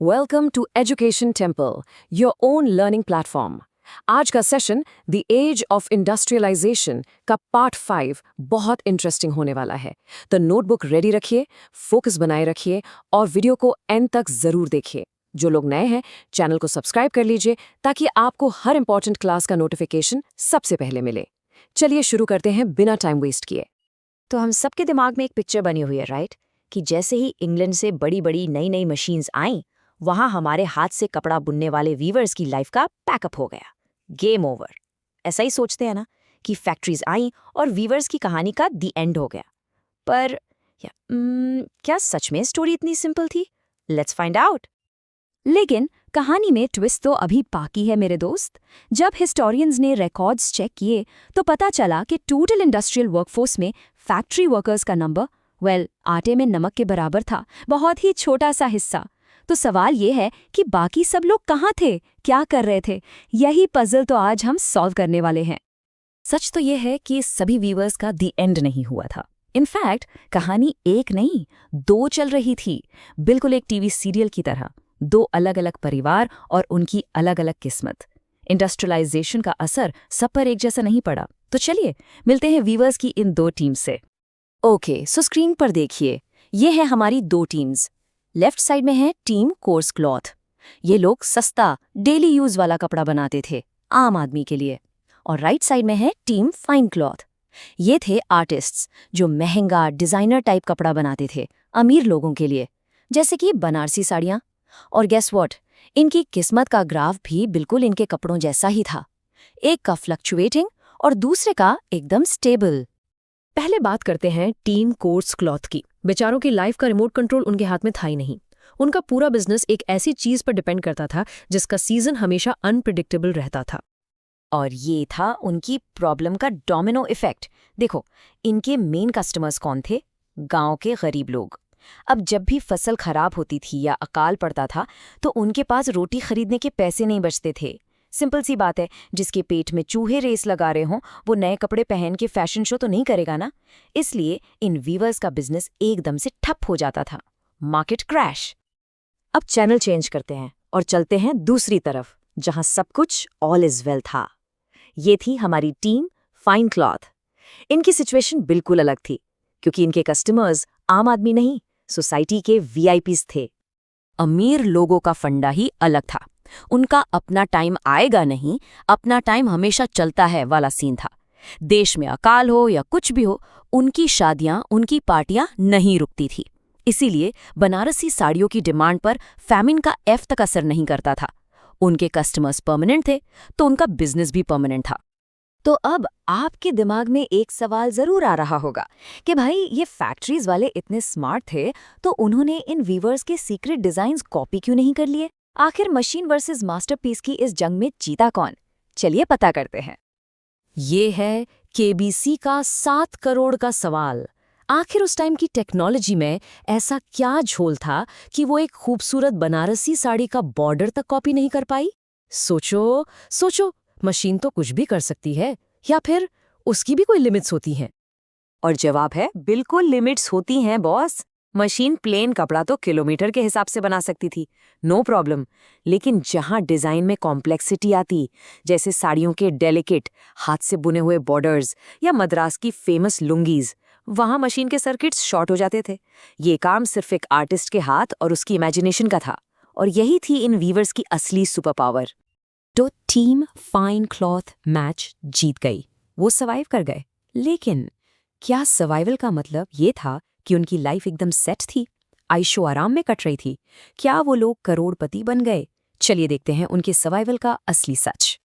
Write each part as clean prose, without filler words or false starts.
Welcome to education temple, your own learning platform. आज का session the age of industrialisation का part 5 बहुत interesting होने वाला है। तो नोटबुक रेडी रखिए, फोकस बनाए रखिए और वीडियो को एंड तक जरूर देखिए। जो लोग नए हैं चैनल को सब्सक्राइब कर लीजिए ताकि आपको हर इंपॉर्टेंट क्लास का नोटिफिकेशन सबसे पहले मिले। चलिए शुरू करते हैं बिना टाइम वेस्ट किए। तो हम सबके दिमाग में एक पिक्चर बनी हुई है, राइट? कि जैसे ही इंग्लैंड से बड़ी बड़ी नई नई मशीन्स आईं, वहां हमारे हाथ से कपड़ा बुनने वाले वीवर्स की लाइफ का पैकअप हो गया, गेम ओवर। ऐसा ही सोचते हैं ना कि फैक्ट्रीज आईं और वीवर्स की कहानी का दी एंड हो गया। पर क्या सच में स्टोरी इतनी सिंपल थी? Let's find out. लेकिन कहानी में ट्विस्ट तो अभी बाकी है मेरे दोस्त। जब हिस्टोरियंस ने रिकॉर्ड्स चेक किए तो पता चला कि टोटल इंडस्ट्रियल वर्कफोर्स में फैक्ट्री वर्कर्स का नंबर आटे में नमक के बराबर था, बहुत ही छोटा सा हिस्सा। तो सवाल ये है कि बाकी सब लोग कहाँ थे, क्या कर रहे थे? यही पजल तो आज हम सॉल्व करने वाले हैं। सच तो यह है कि सभी व्यूअर्स का दी एंड नहीं हुआ था। इनफैक्ट कहानी एक नहीं, दो चल रही थी, बिल्कुल एक टीवी सीरियल की तरह। दो अलग अलग परिवार और उनकी अलग अलग किस्मत। इंडस्ट्रियलाइजेशन का असर सब पर एक जैसा नहीं पड़ा। तो चलिए मिलते हैं व्यूअर्स की इन दो टीम से। ओके, सो स्क्रीन पर देखिए, ये है हमारी दो टीम्स। लेफ्ट साइड में है टीम कोर्स क्लॉथ। ये लोग सस्ता डेली यूज वाला कपड़ा बनाते थे आम आदमी के लिए। और राइट साइड में है टीम फाइन क्लॉथ। ये थे आर्टिस्ट्स जो महंगा डिजाइनर टाइप कपड़ा बनाते थे अमीर लोगों के लिए, जैसे कि बनारसी साड़ियां। और गेस व्हाट, इनकी किस्मत का ग्राफ भी बिल्कुल इनके कपड़ों जैसा ही था। एक का फ्लक्चुएटिंग और दूसरे का एकदम स्टेबल। पहले बात करते हैं टीम कोर्स क्लॉथ की। बेचारों की लाइफ का रिमोट कंट्रोल उनके हाथ में था ही नहीं। उनका पूरा बिजनेस एक ऐसी चीज पर डिपेंड करता था जिसका सीजन हमेशा अनप्रिडिक्टेबल रहता था। और ये था उनकी प्रॉब्लम का डोमिनो इफेक्ट। देखो, इनके मेन कस्टमर्स कौन थे? गांव के गरीब लोग। अब जब भी फसल खराब होती थी या अकाल पड़ता था तो उनके पास रोटी खरीदने के पैसे नहीं बचते थे। सिंपल सी बात है, जिसके पेट में चूहे रेस लगा रहे हों वो नए कपड़े पहन के फैशन शो तो नहीं करेगा ना। इसलिए इन वीवर्स का बिजनेस एकदम से ठप हो जाता था। Market crash. अब चैनल चेंज करते हैं और चलते हैं दूसरी तरफ, जहां सब कुछ ऑल इज वेल था। ये थी हमारी टीम फाइन क्लॉथ। इनकी सिचुएशन बिल्कुल अलग थी, क्योंकि इनके कस्टमर्स आम आदमी नहीं, सोसाइटी के वीआईपीज थे। अमीर लोगों का फंडा ही अलग था। उनका अपना टाइम आएगा नहीं, अपना टाइम हमेशा चलता है वाला सीन था। देश में अकाल हो या कुछ भी हो, उनकी शादियां, उनकी पार्टियां नहीं रुकती थी। इसीलिए बनारसी साड़ियों की डिमांड पर फैमिन का एफ तक असर नहीं करता था। उनके कस्टमर्स परमानेंट थे तो उनका बिजनेस भी परमानेंट था। तो अब आपके दिमाग में एक सवाल जरूर आ रहा होगा कि भाई, ये फैक्ट्रीज वाले इतने स्मार्ट थे तो उन्होंने इन वीवर्स के सीक्रेट डिजाइन्स कॉपी क्यों नहीं कर लिए? आखिर मशीन वर्सेस मास्टरपीस की इस जंग में जीता कौन? चलिए पता करते हैं। ये है केबीसी का 7 करोड़ का सवाल। आखिर उस टाइम की टेक्नोलॉजी में ऐसा क्या झोल था कि वो एक खूबसूरत बनारसी साड़ी का बॉर्डर तक कॉपी नहीं कर पाई? सोचो सोचो, मशीन तो कुछ भी कर सकती है, या फिर उसकी भी कोई लिमिट्स होती हैं? और जवाब है बिल्कुल लिमिट्स होती हैं बॉस। मशीन प्लेन कपड़ा तो किलोमीटर के हिसाब से बना सकती थी, नो प्रॉब्लम। लेकिन जहां डिजाइन में कॉम्प्लेक्सिटी आती, जैसे साड़ियों के डेलिकेट हाथ से बुने हुए बॉर्डर्स या मद्रास की फेमस लुंगीज, वहां मशीन के सर्किट्स शॉर्ट हो जाते थे। ये काम सिर्फ एक आर्टिस्ट के हाथ और उसकी इमेजिनेशन का था। और यही थी इन वीवर्स की असली सुपर पावर। तो टीम फाइन क्लॉथ मैच जीत गई, वो सर्वाइव कर गए। लेकिन क्या सर्वाइवल का मतलब ये था कि उनकी लाइफ एकदम सेट थी, आयशो आराम में कट रही थी? क्या वो लोग करोड़पति बन गए? चलिए देखते हैं उनके सर्वाइवल का असली सच।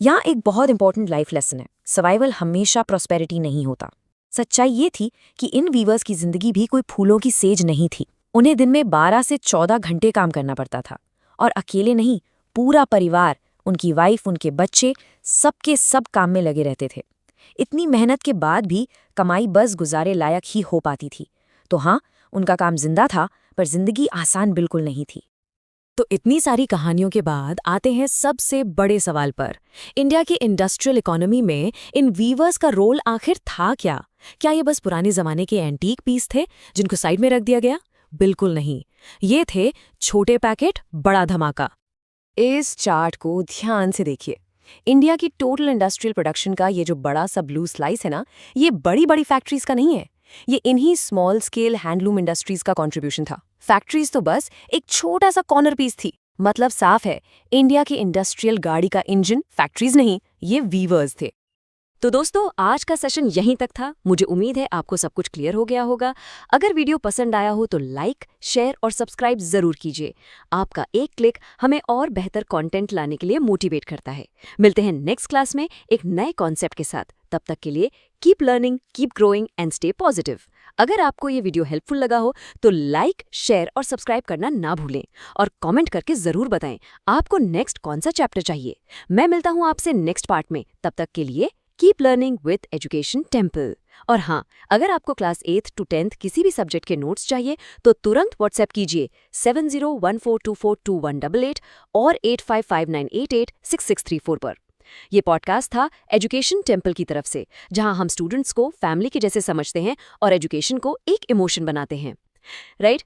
यहाँ एक बहुत इंपॉर्टेंट लाइफ लेसन है। सर्वाइवल हमेशा प्रॉस्पेरिटी नहीं होता। सच्चाई ये थी कि इन वीवर्स की जिंदगी भी कोई फूलों की सेज नहीं थी। उन्हें दिन में 12 से 14 घंटे काम करना पड़ता था। और अकेले नहीं, पूरा परिवार, उनकी वाइफ, उनके बच्चे, सबके सब काम में लगे रहते थे। इतनी मेहनत के बाद भी कमाई बस गुजारे लायक ही हो पाती थी। तो हाँ, उनका काम जिंदा था, पर जिंदगी आसान बिल्कुल नहीं थी। तो इतनी सारी कहानियों के बाद आते हैं सबसे बड़े सवाल पर। इंडिया की इंडस्ट्रियल इकोनॉमी में इन वीवर्स का रोल आखिर था क्या? क्या ये बस पुराने जमाने के एंटीक पीस थे जिनको साइड में रख दिया गया? बिल्कुल नहीं, ये थे छोटे पैकेट बड़ा धमाका। इस चार्ट को ध्यान से देखिए। इंडिया की टोटल इंडस्ट्रियल प्रोडक्शन का ये जो बड़ा सा ब्लू स्लाइस है ना, ये बड़ी बड़ी फैक्ट्रीज का नहीं है। ये इन्हीं स्मॉल स्केल हैंडलूम इंडस्ट्रीज का कंट्रीब्यूशन था। फैक्ट्रीज तो बस एक छोटा सा कॉर्नर पीस थी। मतलब साफ है, इंडिया की इंडस्ट्रियल गाड़ी का इंजन फैक्ट्रीज नहीं, ये वीवर्स थे। तो दोस्तों, आज का सेशन यहीं तक था। मुझे उम्मीद है आपको सब कुछ क्लियर हो गया होगा। अगर वीडियो पसंद आया हो तो लाइक, शेयर और सब्सक्राइब जरूर कीजिए। आपका एक क्लिक हमें और बेहतर कंटेंट लाने के लिए मोटिवेट करता है। मिलते हैं नेक्स्ट क्लास में एक नए कॉन्सेप्ट के साथ। तब तक के लिए keep learning, keep growing and stay positive. अगर आपको ये वीडियो हेल्पफुल लगा हो तो लाइक, शेयर और सब्सक्राइब करना ना भूलें और कमेंट करके जरूर बताएं आपको नेक्स्ट कौन सा चैप्टर चाहिए। मैं मिलता हूं आपसे नेक्स्ट पार्ट में। तब तक के लिए keep learning with education temple. और हाँ, अगर आपको क्लास 8th to 10th किसी भी सब्जेक्ट के नोट्स चाहिए तो तुरंत व्हाट्सएप कीजिए 7014242188 और 8559886634 पर। ये पॉडकास्ट था एजुकेशन टेम्पल की तरफ से, जहां हम स्टूडेंट्स को फैमिली के जैसे समझते हैं और एजुकेशन को एक इमोशन बनाते हैं, राइट?